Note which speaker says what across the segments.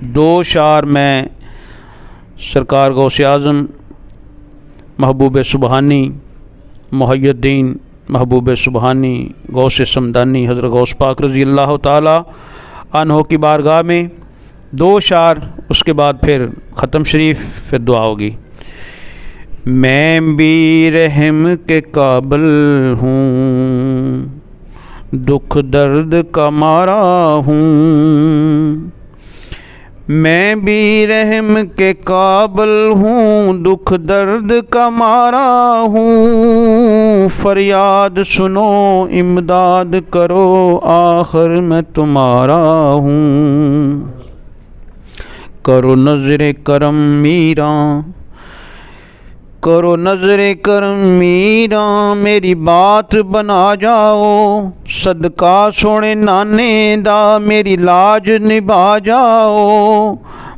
Speaker 1: دو اشعار میں سرکار غوث اعظم محبوب سبحانی محی الدین محبوب سبحانی غوث سمدانی حضرت غوث پاک رضی اللہ تعالی عنہ کی بارگاہ میں دو اشعار، اس کے بعد پھر ختم شریف، پھر دعا ہوگی۔ میں بھی رحم کے قابل ہوں، دکھ درد کا مارا ہوں، میں بھی رحم کے قابل ہوں، دکھ درد کا مارا ہوں، فریاد سنو امداد کرو آخر میں تمہارا ہوں، کرو نظر کرم میراں، کرو نظر کرم میراں، میری بات بنا جاؤ، صدقہ سونے نانے دا میری لاج نبھا جاؤ،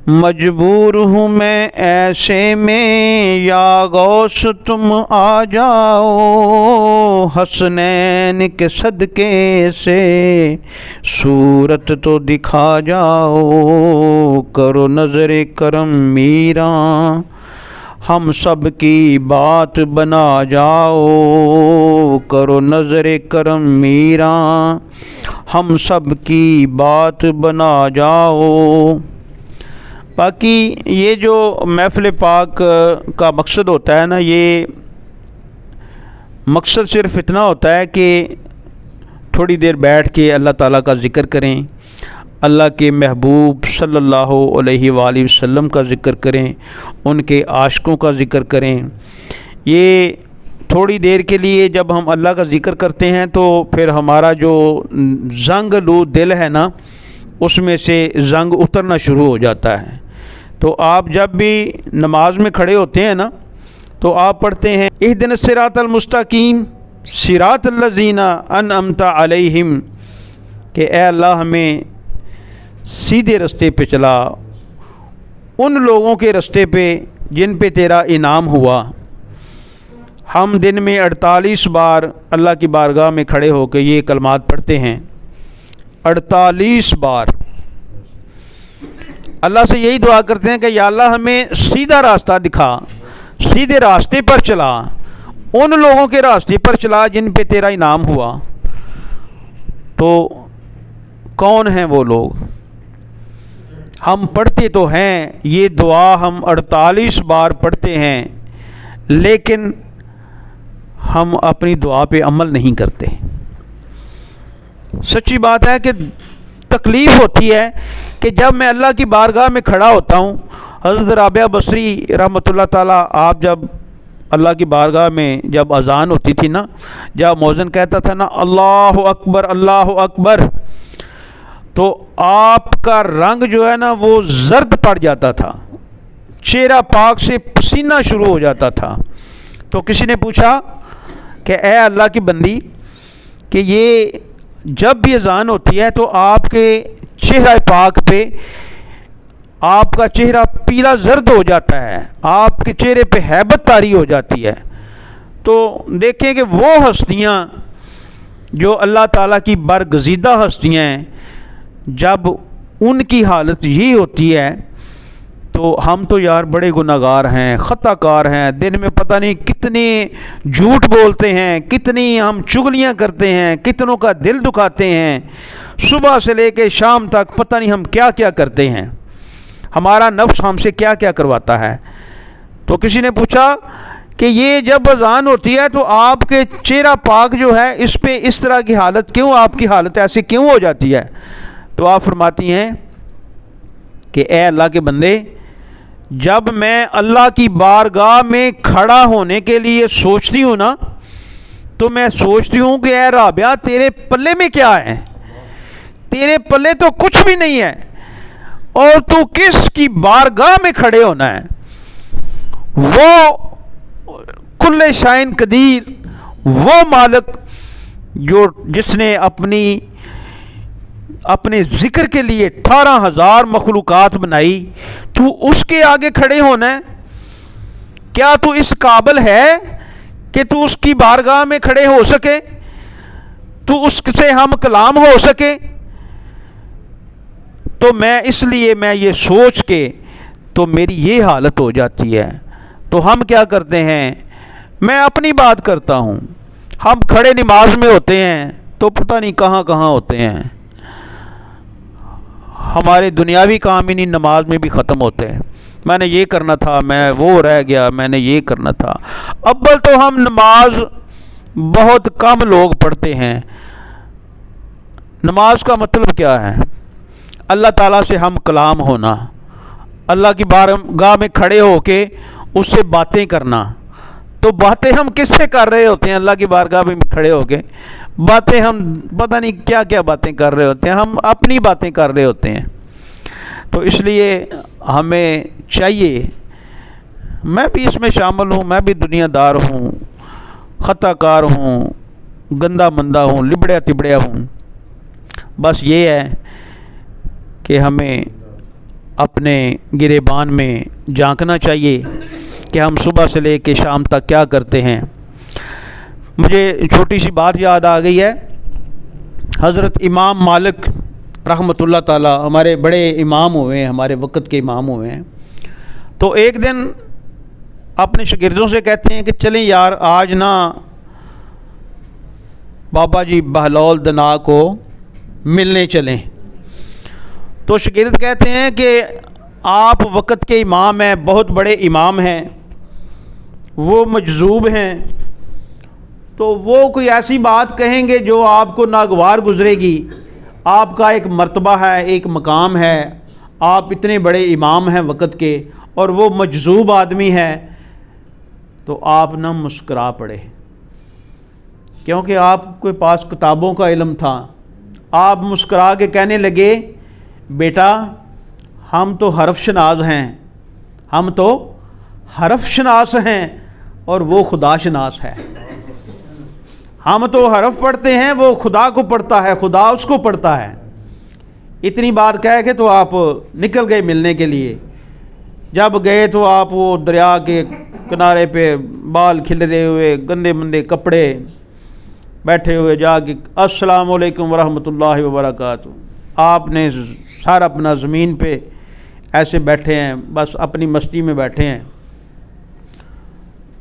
Speaker 1: مجبور ہوں میں ایسے میں یا غوث تم آ جاؤ، حسنین کے صدقے سے صورت تو دکھا جاؤ، کرو نظر کرم میراں، ہم سب کی بات بنا جاؤ، کرو نظر کرم میراں، ہم سب کی بات بنا جاؤ۔ باقی یہ جو محفل پاک کا مقصد ہوتا ہے نا، یہ مقصد صرف اتنا ہوتا ہے کہ تھوڑی دیر بیٹھ کے اللہ تعالیٰ کا ذکر کریں، اللہ کے محبوب صلی اللہ علیہ وآلہ وسلم کا ذکر کریں، ان کے عاشقوں کا ذکر کریں۔ یہ تھوڑی دیر کے لیے جب ہم اللہ کا ذکر کرتے ہیں تو پھر ہمارا جو زنگ لو دل ہے نا، اس میں سے زنگ اترنا شروع ہو جاتا ہے۔ تو آپ جب بھی نماز میں کھڑے ہوتے ہیں نا، تو آپ پڑھتے ہیں اہدنا الصراط المستقیم صراط الذین انعمت علیہم، کہ اے اللہ ہمیں سیدھے رستے پہ چلا، ان لوگوں کے رستے پہ جن پہ تیرا انعام ہوا۔ ہم دن میں 48 بار اللہ کی بارگاہ میں کھڑے ہو کے یہ کلمات پڑھتے ہیں، 48 بار اللہ سے یہی دعا کرتے ہیں کہ یا اللہ ہمیں سیدھا راستہ دکھا، سیدھے راستے پر چلا، ان لوگوں کے راستے پر چلا جن پہ تیرا انعام ہوا۔ تو کون ہیں وہ لوگ؟ ہم پڑھتے تو ہیں یہ دعا، ہم 48 بار پڑھتے ہیں، لیکن ہم اپنی دعا پہ عمل نہیں کرتے۔ سچی بات ہے کہ تکلیف ہوتی ہے کہ جب میں اللہ کی بارگاہ میں کھڑا ہوتا ہوں۔ حضرت رابعہ بصری رحمۃ اللہ تعالیٰ، آپ جب اللہ کی بارگاہ میں جب اذان ہوتی تھی نا، جب مؤذن کہتا تھا نا اللہ اکبر اللہ اکبر، تو آپ کا رنگ جو ہے نا وہ زرد پڑ جاتا تھا، چہرہ پاک سے پسینہ شروع ہو جاتا تھا۔ تو کسی نے پوچھا کہ اے اللہ کی بندی، کہ یہ جب بھی اذان ہوتی ہے تو آپ کے چہرہ پاک پہ آپ کا چہرہ پیلا زرد ہو جاتا ہے، آپ کے چہرے پہ ہیبت طاری ہو جاتی ہے۔ تو دیکھیں کہ وہ ہستیاں جو اللہ تعالیٰ کی برگزیدہ ہستیاں ہیں، جب ان کی حالت یہی ہوتی ہے تو ہم تو یار بڑے گناہگار ہیں، خطا کار ہیں، دن میں پتہ نہیں کتنے جھوٹ بولتے ہیں، کتنی ہم چغلیاں کرتے ہیں، کتنوں کا دل دکھاتے ہیں، صبح سے لے کے شام تک پتہ نہیں ہم کیا کیا کرتے ہیں، ہمارا نفس ہم سے کیا کیا کرواتا ہے۔ تو کسی نے پوچھا کہ یہ جب اذان ہوتی ہے تو آپ کے چہرہ پاک جو ہے اس پہ اس طرح کی حالت کیوں، آپ کی حالت ایسی کیوں ہو جاتی ہے؟ تو آپ فرماتی ہیں کہ اے اللہ کے بندے، جب میں اللہ کی بارگاہ میں کھڑا ہونے کے لیے سوچتی ہوں نا، تو میں سوچتی ہوں کہ اے رابعہ تیرے پلے میں کیا ہے؟ تیرے پلے تو کچھ بھی نہیں ہے، اور تو کس کی بارگاہ میں کھڑے ہونا ہے؟ وہ کل شائن قدیر، وہ مالک جو جس نے اپنے ذکر کے لیے 18,000 مخلوقات بنائی، تو اس کے آگے کھڑے ہونا ہے؟ کیا تو اس قابل ہے کہ تو اس کی بارگاہ میں کھڑے ہو سکے، تو اس سے ہم کلام ہو سکے؟ تو میں اس لیے میں یہ سوچ کے تو میری یہ حالت ہو جاتی ہے. تو ہم کیا کرتے ہیں, میں اپنی بات کرتا ہوں, ہم کھڑے نماز میں ہوتے ہیں تو پتہ نہیں کہاں کہاں ہوتے ہیں, ہمارے دنیاوی کام ہی نہیں نماز میں بھی ختم ہوتے ہیں. میں نے یہ کرنا تھا, میں وہ رہ گیا, میں نے یہ کرنا تھا. اول تو ہم نماز بہت کم لوگ پڑھتے ہیں. نماز کا مطلب کیا ہے؟ اللہ تعالیٰ سے ہم کلام ہونا, اللہ کی بارگاہ میں کھڑے ہو کے اس سے باتیں کرنا. تو باتیں ہم کس سے کر رہے ہوتے ہیں؟ اللہ کی بارگاہ میں کھڑے ہو کے باتیں ہم پتہ نہیں کیا کیا باتیں کر رہے ہوتے ہیں, ہم اپنی باتیں کر رہے ہوتے ہیں. تو اس لیے ہمیں چاہیے, میں بھی اس میں شامل ہوں, میں بھی دنیا دار ہوں, خطا کار ہوں, گندا مندہ ہوں, لبڑیا تبڑیا ہوں. بس یہ ہے کہ ہمیں اپنے گریبان میں جھانکنا چاہیے کہ ہم صبح سے لے کے شام تک کیا کرتے ہیں. مجھے چھوٹی سی بات یاد آ گئی ہے. حضرت امام مالک رحمۃ اللہ تعالی ہمارے بڑے امام ہوئے ہیں, ہمارے وقت کے امام ہوئے ہیں. تو ایک دن اپنے شاگردوں سے کہتے ہیں کہ چلیں یار آج نا بابا جی بہلول دنا کو ملنے چلیں. تو شاگرد کہتے ہیں کہ آپ وقت کے امام ہیں, بہت بڑے امام ہیں, وہ مجذوب ہیں, تو وہ کوئی ایسی بات کہیں گے جو آپ کو ناگوار گزرے گی. آپ کا ایک مرتبہ ہے, ایک مقام ہے, آپ اتنے بڑے امام ہیں وقت کے, اور وہ مجذوب آدمی ہے, تو آپ نہ مسکرا پڑے, کیونکہ آپ کے پاس کتابوں کا علم تھا. آپ مسکرا کے کہنے لگے بیٹا ہم تو حرف شناس ہیں, ہم تو حرف شناس ہیں اور وہ خدا شناس ہے. ہم تو حرف پڑھتے ہیں, وہ خدا کو پڑھتا ہے, خدا اس کو پڑھتا ہے. اتنی بات کہہ کے تو آپ نکل گئے ملنے کے لیے. جب گئے تو آپ وہ دریا کے کنارے پہ بال کھل رہے ہوئے, گندے مندے کپڑے, بیٹھے ہوئے جا کے السلام علیکم ورحمۃ اللہ وبرکاتہ. آپ نے سارا اپنا زمین پہ ایسے بیٹھے ہیں, بس اپنی مستی میں بیٹھے ہیں.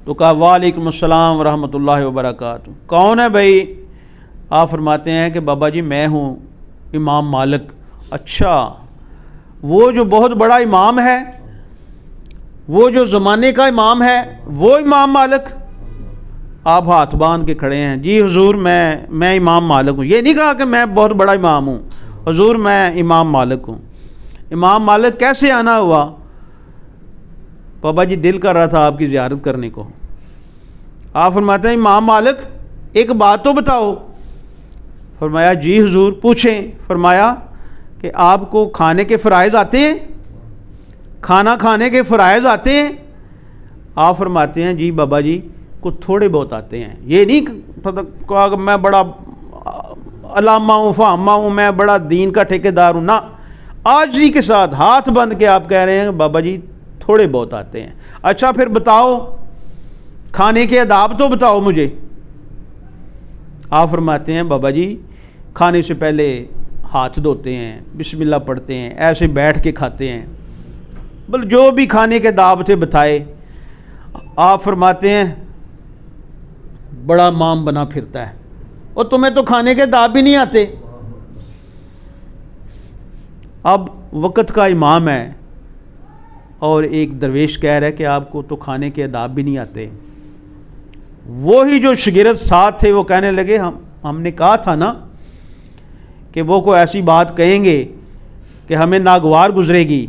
Speaker 1: تو کہا وعلیکم السلام ورحمۃ اللہ وبرکاتہ. کون ہے بھائی؟ آپ فرماتے ہیں کہ بابا جی میں ہوں امام مالک. اچھا, وہ جو بہت بڑا امام ہے, وہ جو زمانے کا امام ہے, وہ امام مالک؟ آپ ہاتھ باندھ کے کھڑے ہیں. جی حضور میں امام مالک ہوں. یہ نہیں کہا کہ میں بہت بڑا امام ہوں, حضور میں امام مالک ہوں. امام مالک کیسے آنا ہوا؟ بابا جی دل کر رہا تھا آپ کی زیارت کرنے کو. آپ فرماتے ہیں امام مالک ایک بات تو بتاؤ. فرمایا جی حضور پوچھیں. فرمایا کہ آپ کو کھانے کے فرائض آتے ہیں؟ کھانا کھانے کے فرائض آتے ہیں؟ آپ فرماتے ہیں جی بابا جی کو تھوڑے بہت آتے ہیں. یہ نہیں کہا کہ میں بڑا علامہ ہوں فہامہ ہوں, میں بڑا دین کا ٹھیکیدار ہوں. نہ, عاجزی کے ساتھ ہاتھ بند کے آپ کہہ رہے ہیں بابا جی تھوڑے بہت آتے ہیں. اچھا پھر بتاؤ کھانے کے آداب تو بتاؤ مجھے. آپ فرماتے ہیں بابا جی کھانے سے پہلے ہاتھ دھوتے ہیں, بسم اللہ پڑھتے ہیں, ایسے بیٹھ کے کھاتے ہیں, بل جو بھی کھانے کے آداب تھے بتائے. آپ فرماتے ہیں بڑا مام بنا پھرتا ہے, اور تمہیں تو کھانے کے آداب بھی نہیں آتے. اب وقت کا امام ہے اور ایک درویش کہہ رہا ہے کہ آپ کو تو کھانے کے آداب بھی نہیں آتے. وہی جو شاگرد ساتھ تھے وہ کہنے لگے ہم نے کہا تھا نا کہ وہ کوئی ایسی بات کہیں گے کہ ہمیں ناگوار گزرے گی.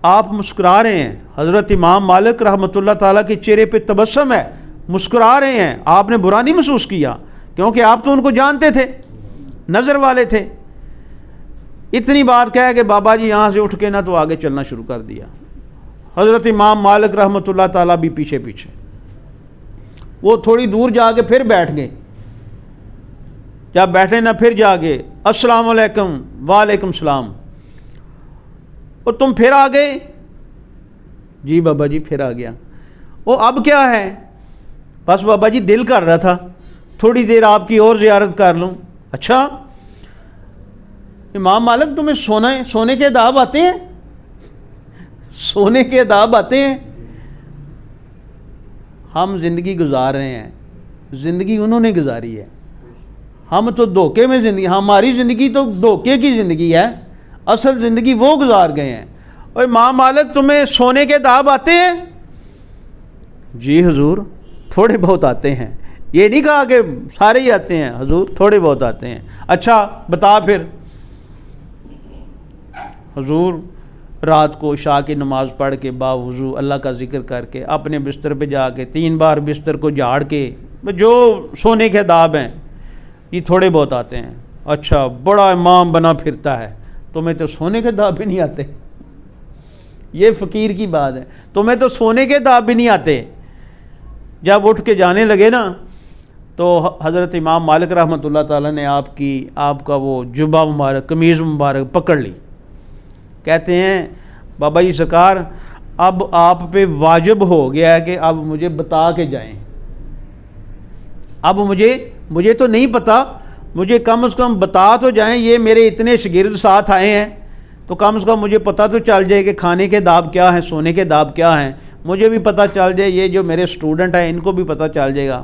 Speaker 1: آپ مسکرا رہے ہیں. حضرت امام مالک رحمۃ اللہ تعالیٰ کے چہرے پہ تبسم ہے, مسکرا رہے ہیں. آپ نے برا نہیں محسوس کیا, کیونکہ آپ تو ان کو جانتے تھے, نظر والے تھے. اتنی بات کہہ کہ بابا جی یہاں سے اٹھ کے نہ تو آگے چلنا شروع کر دیا. حضرت امام مالک رحمۃ اللہ تعالیٰ بھی پیچھے پیچھے. وہ تھوڑی دور جا کے پھر بیٹھ گئے. جب بیٹھے نہ پھر جا کے السلام علیکم. وعلیکم السلام. اور تم پھر آ گئے؟ جی بابا جی پھر آ گیا. وہ اب کیا ہے؟ بس بابا جی دل کر رہا تھا تھوڑی دیر آپ کی اور زیارت کر لوں. اچھا امام مالک تمہیں سونے کے عذاب آتے ہیں؟ سونے کے عذاب آتے ہیں؟ ہم زندگی گزار رہے ہیں، زندگی انہوں نے گزاری ہے، ہم تو دھوکے میں زندگی، ہماری زندگی تو دھوکے کی زندگی ہے، اصل زندگی وہ گزار گئے ہیں۔ اور امام مالک تمہیں سونے کے عذاب آتے ہیں؟ جی حضور تھوڑے بہت آتے ہیں، یہ نہیں کہا کہ سارے ہی آتے ہیں، حضور تھوڑے بہت آتے ہیں۔ اچھا بتا پھر۔ حضور رات کو عشاء کی نماز پڑھ کے باوضو اللہ کا ذکر کر کے اپنے بستر پہ جا کے 3 بار بستر کو جھاڑ کے جو سونے کے عذاب ہیں یہ تھوڑے بہت آتے ہیں۔ اچھا بڑا امام بنا پھرتا ہے، تمہیں تو سونے کے عذاب بھی نہیں آتے؟ یہ فقیر کی بات ہے، تمہیں تو سونے کے عذاب بھی نہیں آتے۔ جب اٹھ کے جانے لگے نا تو حضرت امام مالک رحمۃ اللہ تعالیٰ نے آپ کا وہ جبہ مبارک، قمیض مبارک پکڑ لی۔ کہتے ہیں بابا جی سرکار اب آپ پہ واجب ہو گیا ہے کہ اب مجھے بتا کے جائیں، اب مجھے تو نہیں پتا، مجھے کم از کم بتا تو جائیں، یہ میرے اتنے شاگرد ساتھ آئے ہیں تو کم از کم مجھے پتہ تو چل جائے کہ کھانے کے عذاب کیا ہیں، سونے کے عذاب کیا ہیں، مجھے بھی پتہ چل جائے، یہ جو میرے اسٹوڈنٹ ہیں ان کو بھی پتہ چل جائے گا۔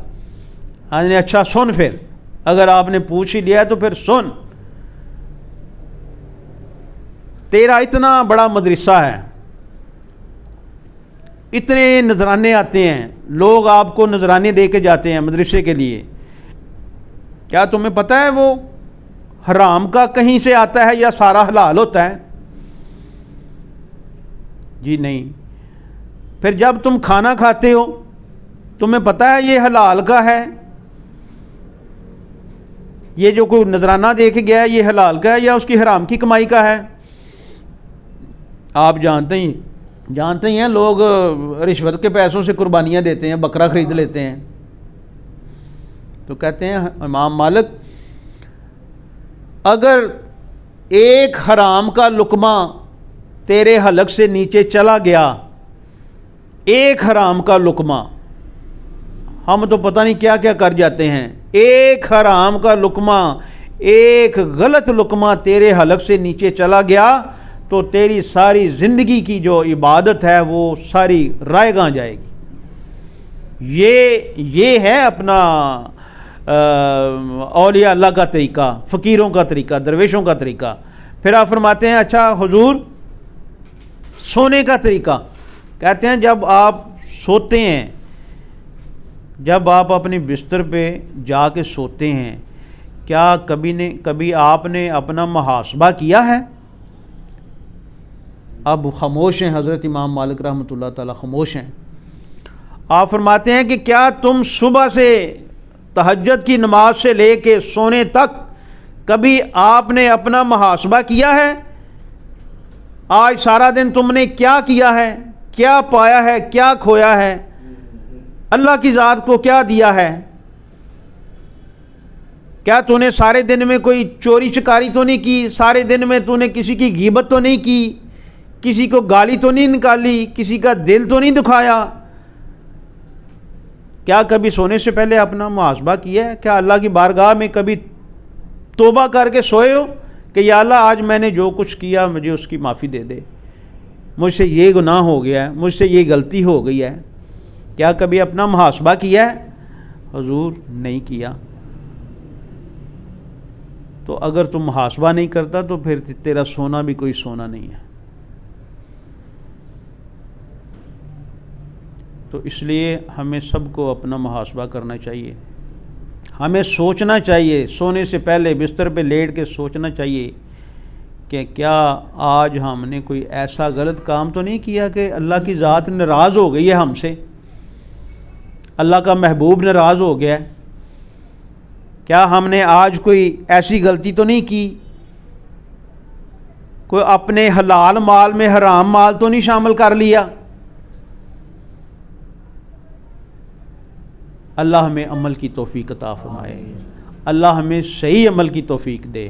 Speaker 1: اچھا سن، پھر اگر آپ نے پوچھ ہی لیا تو پھر سن، تیرا اتنا بڑا مدرسہ ہے، اتنے نذرانے آتے ہیں، لوگ آپ کو نذرانے دے کے جاتے ہیں مدرسے کے لیے، کیا تمہیں پتہ ہے وہ حرام کا کہیں سے آتا ہے یا سارا حلال ہوتا ہے؟ جی نہیں۔ پھر جب تم کھانا کھاتے ہو تمہیں پتہ ہے یہ حلال کا ہے، یہ جو کوئی نذرانہ دے کے گیا ہے یہ حلال کا ہے یا اس کی حرام کی کمائی کا ہے؟ آپ جانتے ہی ہیں لوگ رشوت کے پیسوں سے قربانیاں دیتے ہیں، بکرا خرید لیتے ہیں۔ تو کہتے ہیں امام مالک اگر ایک حرام کا لقمہ تیرے حلق سے نیچے چلا گیا، ایک حرام کا لقمہ، ہم تو پتہ نہیں کیا کیا کر جاتے ہیں، ایک حرام کا لقمہ، ایک غلط لقمہ تیرے حلق سے نیچے چلا گیا تو تیری ساری زندگی کی جو عبادت ہے وہ ساری رائے گاں جائے گی۔ یہ ہے اپنا اولیاء اللہ کا طریقہ، فقیروں کا طریقہ، درویشوں کا طریقہ۔ پھر آپ فرماتے ہیں اچھا حضور سونے کا طریقہ، کہتے ہیں جب آپ سوتے ہیں، جب آپ اپنے بستر پہ جا کے سوتے ہیں، کیا کبھی آپ نے اپنا محاسبہ کیا ہے؟ اب خاموش ہیں حضرت امام مالک رحمۃ اللہ تعالی، خاموش ہیں۔ آپ فرماتے ہیں کہ کیا تم صبح سے تہجد کی نماز سے لے کے سونے تک کبھی آپ نے اپنا محاسبہ کیا ہے؟ آج سارا دن تم نے کیا کیا ہے، کیا پایا ہے، کیا کھویا ہے، اللہ کی ذات کو کیا دیا ہے؟ کیا تو نے سارے دن میں کوئی چوری چکاری تو نہیں کی؟ سارے دن میں تو نے کسی کی غیبت تو نہیں کی؟ کسی کو گالی تو نہیں نکالی؟ کسی کا دل تو نہیں دکھایا؟ کیا کبھی سونے سے پہلے اپنا محاسبہ کیا ہے؟ کیا اللہ کی بارگاہ میں کبھی توبہ کر کے سوئے ہو کہ یا اللہ آج میں نے جو کچھ کیا مجھے اس کی معافی دے دے، مجھ سے یہ گناہ ہو گیا ہے، مجھ سے یہ غلطی ہو گئی ہے؟ کیا کبھی اپنا محاسبہ کیا ہے؟ حضور نہیں کیا۔ تو اگر تم محاسبہ نہیں کرتا تو پھر تیرا سونا بھی کوئی سونا نہیں ہے۔ تو اس لیے ہمیں سب کو اپنا محاسبہ کرنا چاہیے، ہمیں سوچنا چاہیے، سونے سے پہلے بستر پہ لیٹ کے سوچنا چاہیے کہ کیا آج ہم نے کوئی ایسا غلط کام تو نہیں کیا کہ اللہ کی ذات ناراض ہو گئی ہے ہم سے، اللہ کا محبوب ناراض ہو گیا ہے؟ کیا ہم نے آج کوئی ایسی غلطی تو نہیں کی، کوئی اپنے حلال مال میں حرام مال تو نہیں شامل کر لیا؟ اللہ ہمیں عمل کی توفیق عطا فرمائے، اللہ ہمیں صحیح عمل کی توفیق دے۔